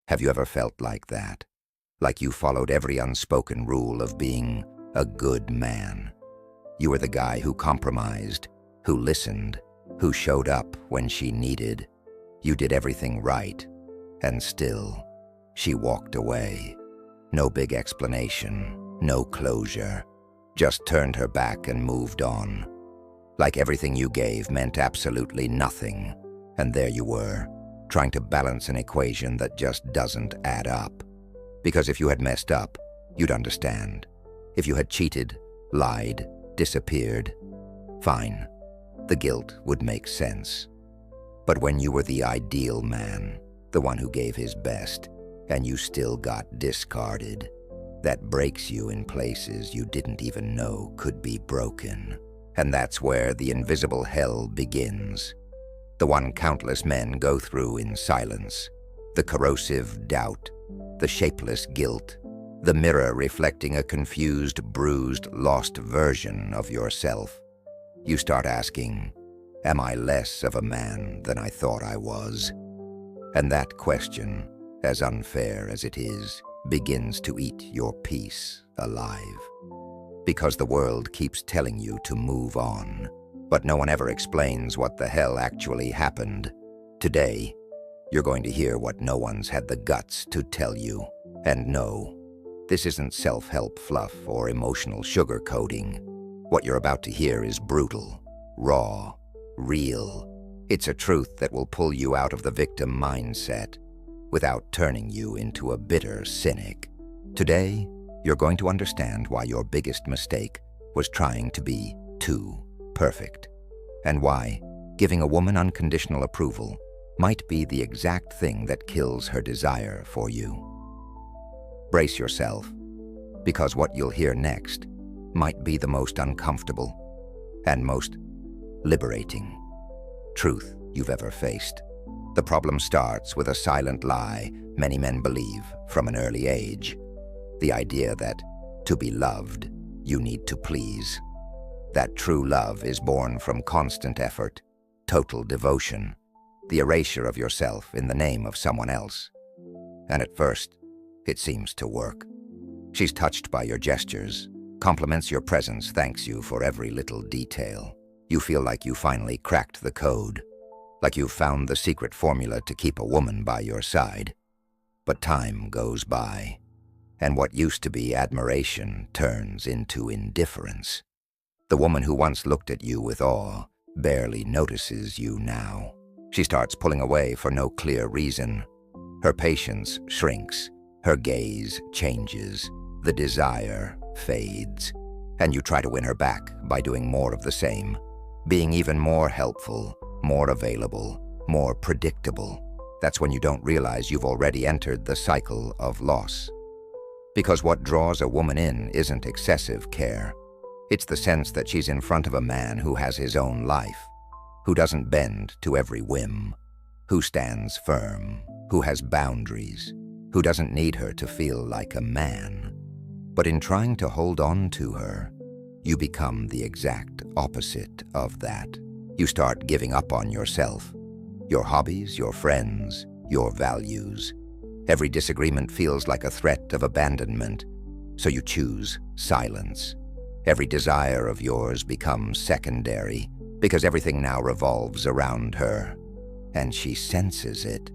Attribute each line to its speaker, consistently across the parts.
Speaker 1: Have you ever felt like that? Like you followed every unspoken rule of being a good man? You were the guy who compromised, who listened, who showed up when she needed. You did everything right, and still, she walked away. No big explanation, no closure, just turned her back and moved on. Like everything you gave meant absolutely nothing, and there you were, trying to balance an equation that just doesn't add up. Because if you had messed up, you'd understand. If you had cheated, lied, disappeared, fine, the guilt would make sense. But when you were the ideal man, the one who gave his best, and you still got discarded, that breaks you in places you didn't even know could be broken. And that's where the invisible hell begins. The one countless men go through in silence. The corrosive doubt, the shapeless guilt, the mirror reflecting a confused, bruised, lost version of yourself. You start asking, am I less of a man than I thought I was? And that question, as unfair as it is, begins to eat your peace alive. Because the world keeps telling you to move on, but no one ever explains what the hell actually happened. Today, you're going to hear what no one's had the guts to tell you. And no, this isn't self-help fluff or emotional sugarcoating. What you're about to hear is brutal, raw, real. It's a truth that will pull you out of the victim mindset without turning you into a bitter cynic. Today, you're going to understand why your biggest mistake was trying to be too perfect, and why giving a woman unconditional approval might be the exact thing that kills her desire for you. Brace yourself, because what you'll hear next might be the most uncomfortable and most liberating truth you've ever faced. The problem starts with a silent lie many men believe from an early age. The idea that to be loved, you need to please. That true love is born from constant effort, total devotion, the erasure of yourself in the name of someone else. And at first, it seems to work. She's touched by your gestures, compliments your presence, thanks you for every little detail. You feel like you finally cracked the code, like you've found the secret formula to keep a woman by your side. But time goes by, and what used to be admiration turns into indifference. The woman who once looked at you with awe barely notices you now. She starts pulling away for no clear reason. Her patience shrinks, her gaze changes, the desire fades, and you try to win her back by doing more of the same, being even more helpful, more available, more predictable. That's when you don't realize you've already entered the cycle of loss. Because what draws a woman in isn't excessive care. It's the sense that she's in front of a man who has his own life, who doesn't bend to every whim, who stands firm, who has boundaries, who doesn't need her to feel like a man. But in trying to hold on to her, you become the exact opposite of that. You start giving up on yourself, your hobbies, your friends, your values. Every disagreement feels like a threat of abandonment, so you choose silence. Every desire of yours becomes secondary because everything now revolves around her. And she senses it,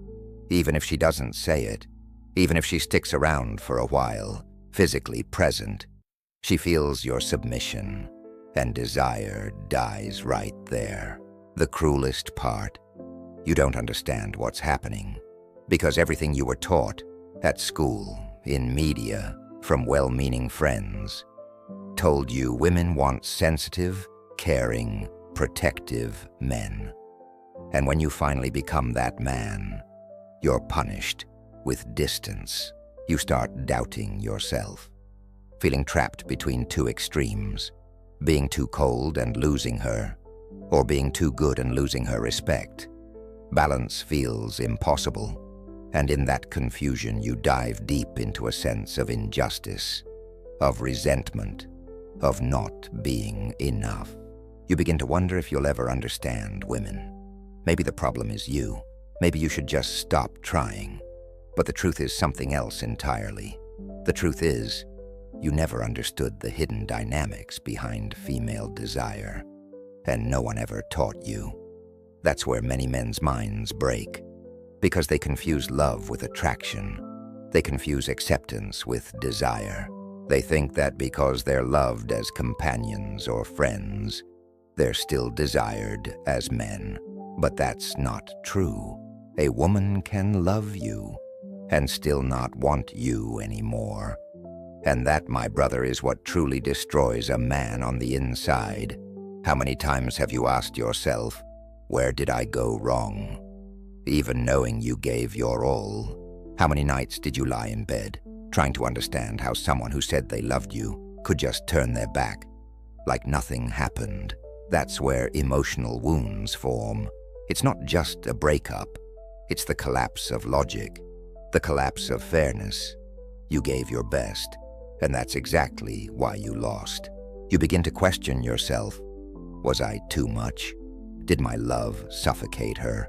Speaker 1: even if she doesn't say it, even if she sticks around for a while, physically present. She feels your submission, and desire dies right there. The cruelest part, you don't understand what's happening, because everything you were taught at school, in media, from well-meaning friends, told you women want sensitive, caring, protective men. And when you finally become that man, you're punished with distance. You start doubting yourself, feeling trapped between two extremes, being too cold and losing her, or being too good and losing her respect. Balance feels impossible, and in that confusion you dive deep into a sense of injustice, of resentment, of not being enough. You begin to wonder if you'll ever understand women. Maybe the problem is you. Maybe you should just stop trying. But the truth is something else entirely. The truth is, you never understood the hidden dynamics behind female desire, and no one ever taught you. That's where many men's minds break, because they confuse love with attraction. They confuse acceptance with desire. They think that because they're loved as companions or friends, they're still desired as men. But that's not true. A woman can love you and still not want you anymore. And that, my brother, is what truly destroys a man on the inside. How many times have you asked yourself, where did I go wrong? Even knowing you gave your all, how many nights did you lie in bed, trying to understand how someone who said they loved you could just turn their back, like nothing happened? That's where emotional wounds form. It's not just a breakup, it's the collapse of logic, the collapse of fairness. You gave your best, and that's exactly why you lost. You begin to question yourself. Was I too much? Did my love suffocate her?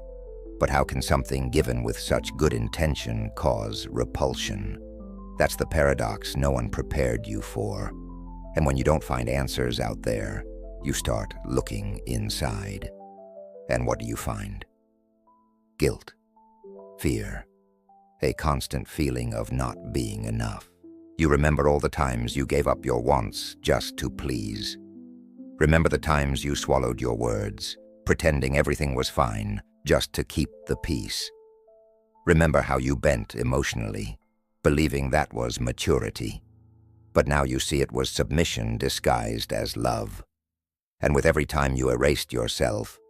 Speaker 1: But how can something given with such good intention cause repulsion? That's the paradox no one prepared you for. And when you don't find answers out there, you start looking inside. And what do you find? Guilt, fear, a constant feeling of not being enough. You remember all the times you gave up your wants just to please. Remember the times you swallowed your words, pretending everything was fine just to keep the peace. Remember how you bent emotionally, believing that was maturity. But now you see it was submission disguised as love. And with every time you erased yourself,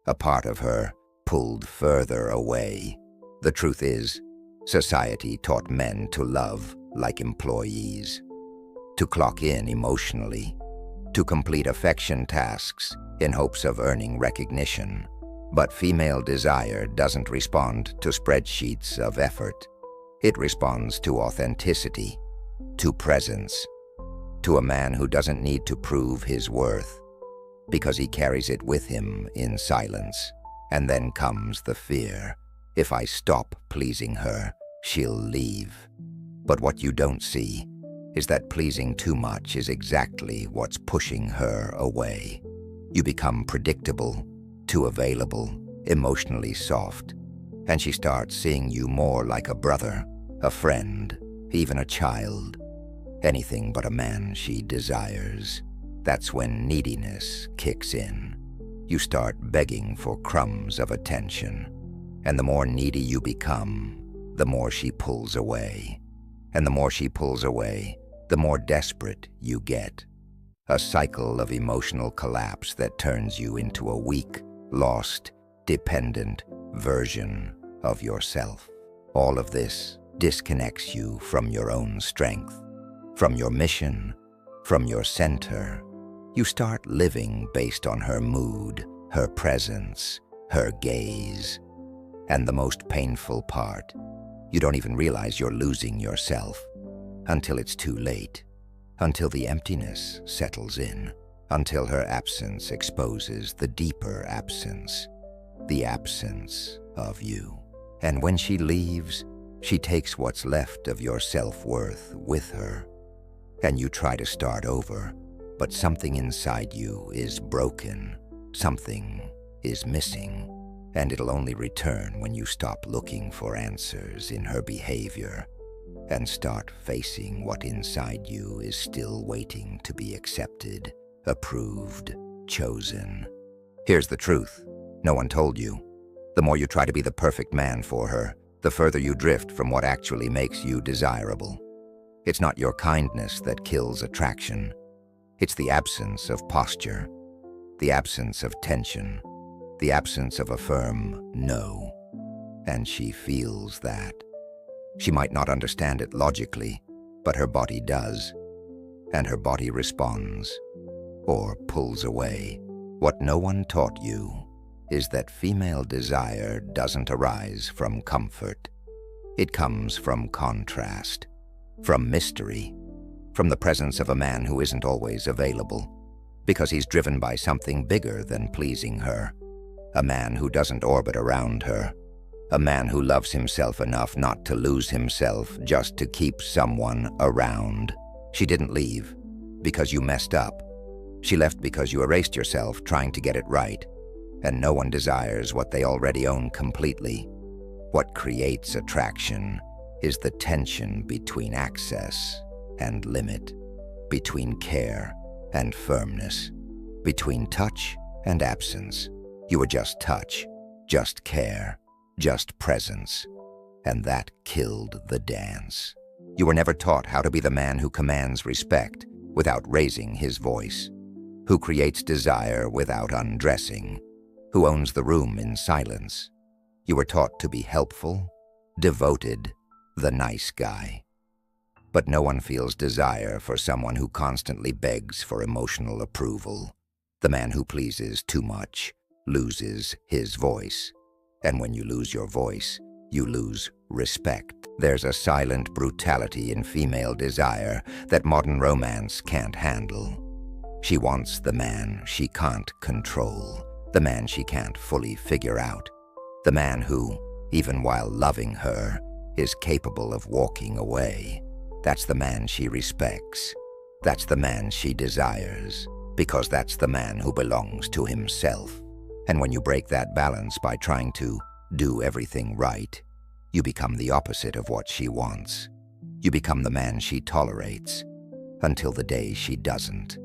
Speaker 1: a part of her pulled further away. The truth is, society taught men to love like employees, to clock in emotionally, to complete affection tasks in hopes of earning recognition. But female desire doesn't respond to spreadsheets of effort. It responds to authenticity, to presence, to a man who doesn't need to prove his worth, because he carries it with him in silence. And then comes the fear. If I stop pleasing her, she'll leave. But what you don't see is that pleasing too much is exactly what's pushing her away. You become predictable, too available, emotionally soft, and she starts seeing you more like a brother, a friend, even a child. Anything but a man she desires. That's when neediness kicks in. You start begging for crumbs of attention, and the more needy you become, the more she pulls away. And the more she pulls away, the more desperate you get. A cycle of emotional collapse that turns you into a weak, lost, dependent version of yourself. All of this disconnects you from your own strength, from your mission, from your center. You start living based on her mood, her presence, her gaze. And the most painful part, you don't even realize you're losing yourself until it's too late, until the emptiness settles in, until her absence exposes the deeper absence, the absence of you. And when she leaves, she takes what's left of your self-worth with her. And you try to start over, but something inside you is broken, something is missing. And it'll only return when you stop looking for answers in her behavior and start facing what inside you is still waiting to be accepted, approved, chosen. Here's the truth. No one told you. The more you try to be the perfect man for her, the further you drift from what actually makes you desirable. It's not your kindness that kills attraction. It's the absence of posture, the absence of tension, the absence of a firm no. And she feels that. She might not understand it logically, but her body does. And her body responds, or pulls away. What no one taught you is that female desire doesn't arise from comfort. It comes from contrast, from mystery, from the presence of a man who isn't always available, because he's driven by something bigger than pleasing her. A man who doesn't orbit around her, A man who loves himself enough not to lose himself just to keep someone around. She didn't leave because you messed up. She left because you erased yourself trying to get it right. And no one desires what they already own completely. What creates attraction is the tension between access and limit, between care and firmness, between touch and absence. You were just touch, just care, just presence, and that killed the dance. You were never taught how to be the man who commands respect without raising his voice, who creates desire without undressing, who owns the room in silence. You were taught to be helpful, devoted, the nice guy. But no one feels desire for someone who constantly begs for emotional approval. The man who pleases too much loses his voice. And when you lose your voice, you lose respect. There's a silent brutality in female desire that modern romance can't handle. She wants the man she can't control, the man she can't fully figure out, the man who, even while loving her, is capable of walking away. That's the man she respects. That's the man she desires, because that's the man who belongs to himself. And when you break that balance by trying to do everything right, you become the opposite of what she wants. You become the man she tolerates, until the day she doesn't.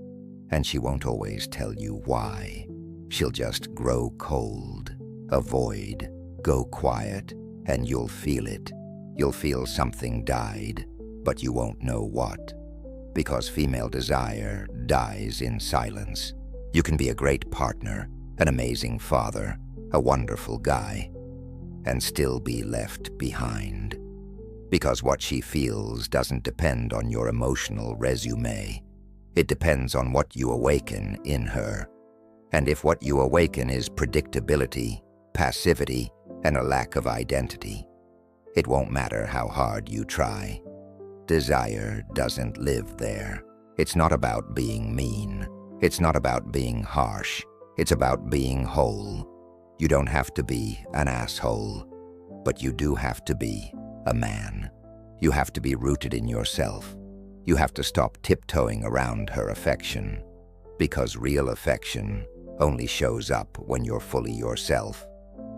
Speaker 1: And she won't always tell you why. She'll just grow cold, avoid, go quiet, and you'll feel it. You'll feel something died, but you won't know what. Because female desire dies in silence. You can be a great partner, an amazing father, a wonderful guy, and still be left behind. Because what she feels doesn't depend on your emotional resume. It depends on what you awaken in her. And if what you awaken is predictability, passivity, and a lack of identity, it won't matter how hard you try. Desire doesn't live there. It's not about being mean. It's not about being harsh. It's about being whole. You don't have to be an asshole, but you do have to be a man. You have to be rooted in yourself. You have to stop tiptoeing around her affection, because real affection only shows up when you're fully yourself,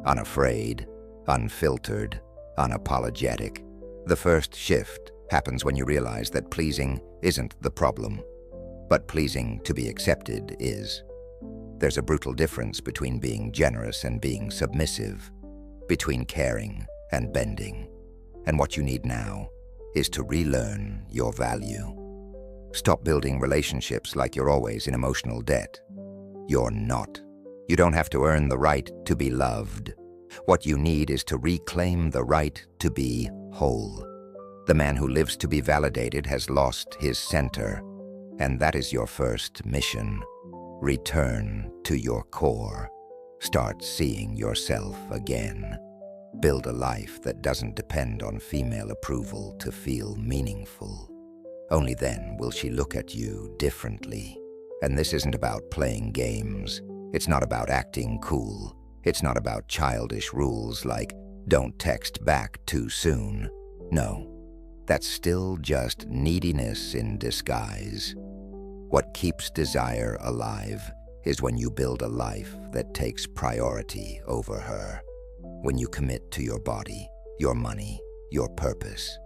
Speaker 1: unafraid, unfiltered, unapologetic. The first shift happens when you realize that pleasing isn't the problem, but pleasing to be accepted is. There's a brutal difference between being generous and being submissive, between caring and bending. And what you need now is to relearn your value. Stop building relationships like you're always in emotional debt. You're not. You don't have to earn the right to be loved. What you need is to reclaim the right to be whole. The man who lives to be validated has lost his center, and that is your first mission. Return to your core. Start seeing yourself again. Build a life that doesn't depend on female approval to feel meaningful. Only then will she look at you differently. And this isn't about playing games. It's not about acting cool. It's not about childish rules like, don't text back too soon. No, that's still just neediness in disguise. What keeps desire alive is when you build a life that takes priority over her. When you commit to your body, your money, your purpose.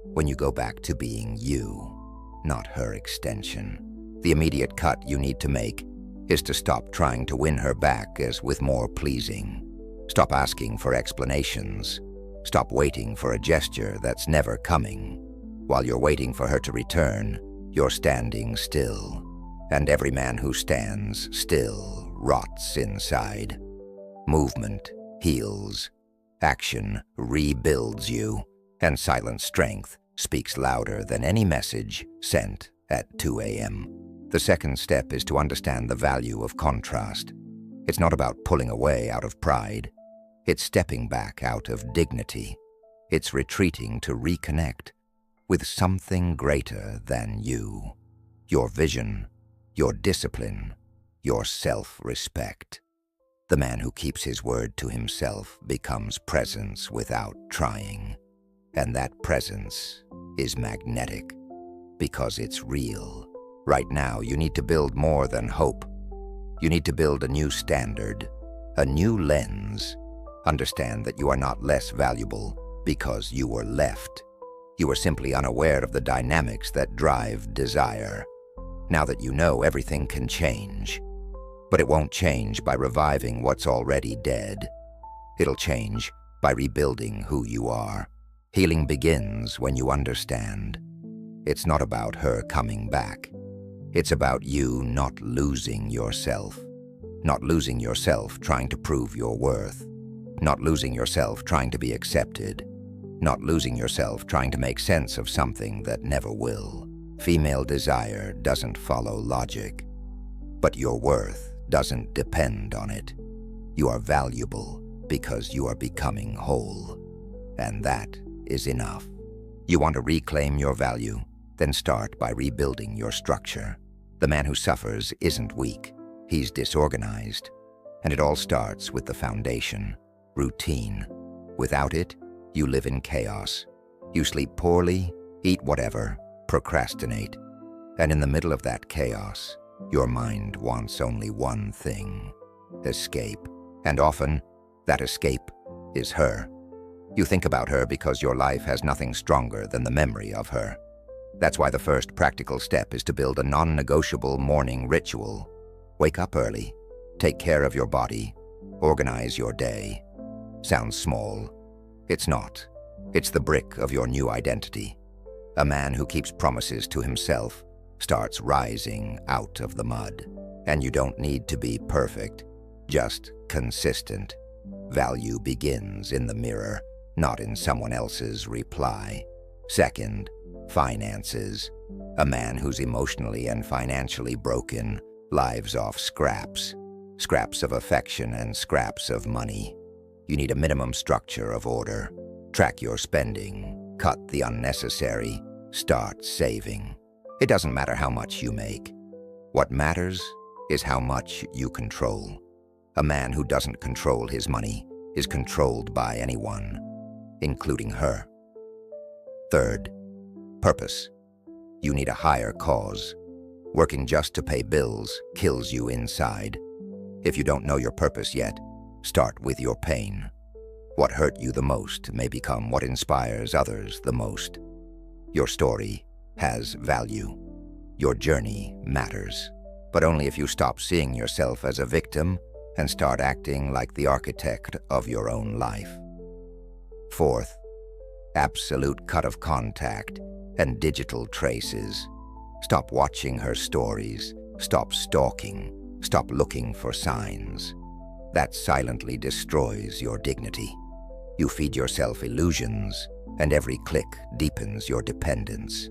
Speaker 1: When you go back to being you, not her extension. The immediate cut you need to make is to stop trying to win her back as with more pleasing. Stop asking for explanations. Stop waiting for a gesture that's never coming. While you're waiting for her to return, you're standing still. And every man who stands still rots inside. Movement heals. Action rebuilds you. And silent strength speaks louder than any message sent at 2 a.m. The second step is to understand the value of contrast. It's not about pulling away out of pride. It's stepping back out of dignity. It's retreating to reconnect with something greater than you. Your vision, your discipline, your self-respect. The man who keeps his word to himself becomes presence without trying. And that presence is magnetic because it's real. Right now, you need to build more than hope. You need to build a new standard, a new lens. Understand that you are not less valuable because you were left. You are simply unaware of the dynamics that drive desire. Now that you know, everything can change. But it won't change by reviving what's already dead. It'll change by rebuilding who you are. Healing begins when you understand. It's not about her coming back. It's about you not losing yourself. Not losing yourself trying to prove your worth. Not losing yourself trying to be accepted. Not losing yourself trying to make sense of something that never will. Female desire doesn't follow logic, but your worth doesn't depend on it. You are valuable because you are becoming whole, and that is enough. You want to reclaim your value? Then start by rebuilding your structure. The man who suffers isn't weak, he's disorganized. And it all starts with the foundation, routine. Without it, you live in chaos. You sleep poorly, eat whatever, procrastinate. And in the middle of that chaos, your mind wants only one thing: escape. And often, that escape is her. You think about her because your life has nothing stronger than the memory of her. That's why the first practical step is to build a non-negotiable morning ritual. Wake up early, take care of your body, organize your day. Sounds small. It's not. It's the brick of your new identity. A man who keeps promises to himself starts rising out of the mud. And you don't need to be perfect, just consistent. Value begins in the mirror, not in someone else's reply. Second, finances. A man who's emotionally and financially broken lives off scraps. Scraps of affection and scraps of money. You need a minimum structure of order. Track your spending, cut the unnecessary, start saving. It doesn't matter how much you make. What matters is how much you control. A man who doesn't control his money is controlled by anyone, including her. Third, purpose. You need a higher cause. Working just to pay bills kills you inside. If you don't know your purpose yet, start with your pain. What hurt you the most may become what inspires others the most. Your story has value. Your journey matters. But only if you stop seeing yourself as a victim and start acting like the architect of your own life. Fourth, absolute cut of contact and digital traces. Stop watching her stories. Stop stalking. Stop looking for signs. That silently destroys your dignity. You feed yourself illusions, and every click deepens your dependence.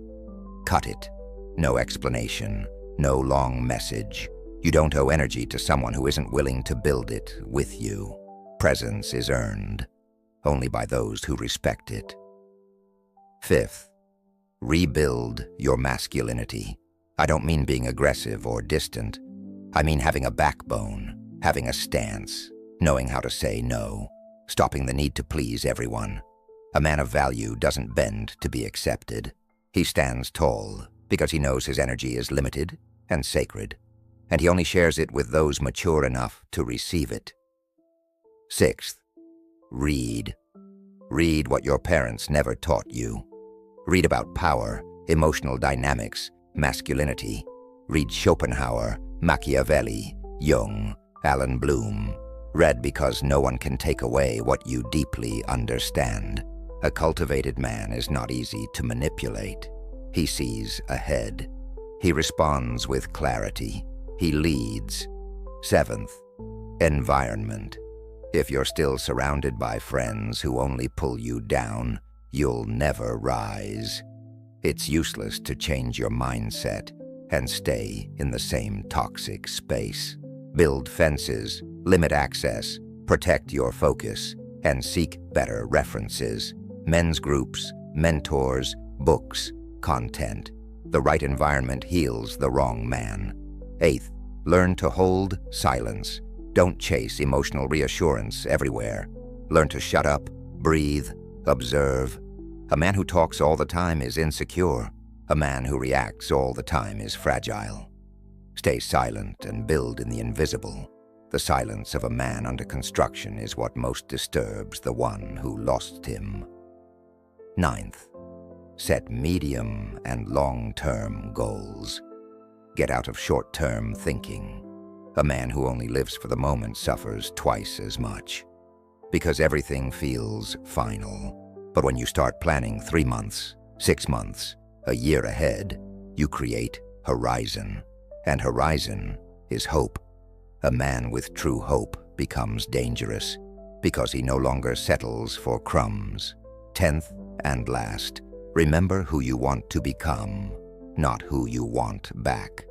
Speaker 1: Cut it. No explanation, no long message. You don't owe energy to someone who isn't willing to build it with you. Presence is earned only by those who respect it. Fifth, rebuild your masculinity. I don't mean being aggressive or distant. I mean having a backbone, having a stance, knowing how to say no, stopping the need to please everyone. A man of value doesn't bend to be accepted. He stands tall because he knows his energy is limited and sacred, and he only shares it with those mature enough to receive it. Sixth, read. Read what your parents never taught you. Read about power, emotional dynamics, masculinity. Read Schopenhauer, Machiavelli, Jung, Alan Bloom. Read because no one can take away what you deeply understand. A cultivated man is not easy to manipulate. He sees ahead. He responds with clarity. He leads. Seventh, environment. If you're still surrounded by friends who only pull you down, you'll never rise. It's useless to change your mindset and stay in the same toxic space. Build fences, limit access, protect your focus, and seek better references. Men's groups, mentors, books, content. The right environment heals the wrong man. Eighth, learn to hold silence. Don't chase emotional reassurance everywhere. Learn to shut up, breathe, observe. A man who talks all the time is insecure. A man who reacts all the time is fragile. Stay silent and build in the invisible. The silence of a man under construction is what most disturbs the one who lost him. 9th, set medium and long-term goals. Get out of short-term thinking. A man who only lives for the moment suffers twice as much. Because everything feels final. But when you start planning 3 months, 6 months, a year ahead, you create horizon. And horizon is hope. A man with true hope becomes dangerous because he no longer settles for crumbs. 10th and last, remember who you want to become, not who you want back.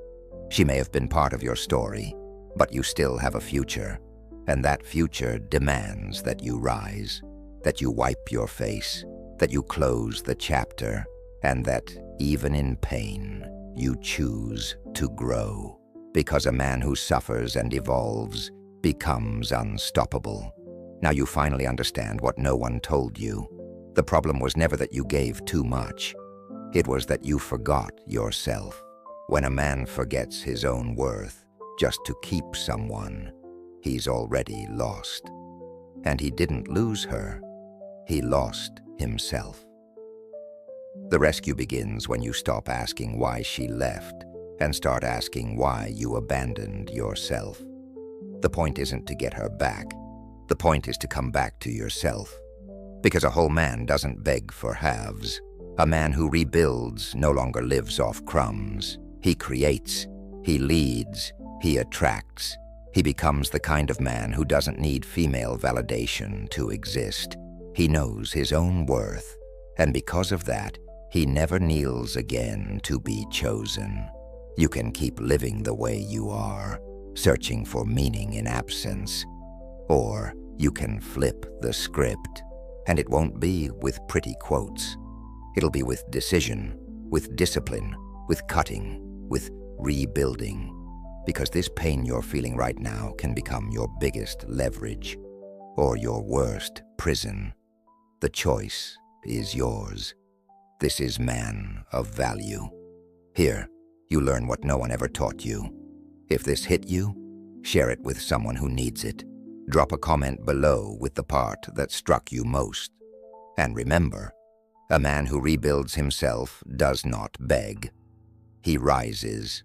Speaker 1: She may have been part of your story, but you still have a future, and that future demands that you rise, that you wipe your face, that you close the chapter, and that, even in pain, you choose to grow. Because a man who suffers and evolves becomes unstoppable. Now you finally understand what no one told you. The problem was never that you gave too much. It was that you forgot yourself. When a man forgets his own worth just to keep someone, he's already lost. And he didn't lose her. He lost himself. The rescue begins when you stop asking why she left and start asking why you abandoned yourself. The point isn't to get her back. The point is to come back to yourself. Because a whole man doesn't beg for halves. A man who rebuilds no longer lives off crumbs. He creates, he leads, he attracts. He becomes the kind of man who doesn't need female validation to exist. He knows his own worth, and because of that, he never kneels again to be chosen. You can keep living the way you are, searching for meaning in absence. Or you can flip the script, and it won't be with pretty quotes. It'll be with decision, with discipline, with cutting, with rebuilding. Because this pain you're feeling right now can become your biggest leverage, or your worst prison. The choice is yours. This is Man of Value. Here, you learn what no one ever taught you. If this hit you, share it with someone who needs it. Drop a comment below with the part that struck you most. And remember, a man who rebuilds himself does not beg. He rises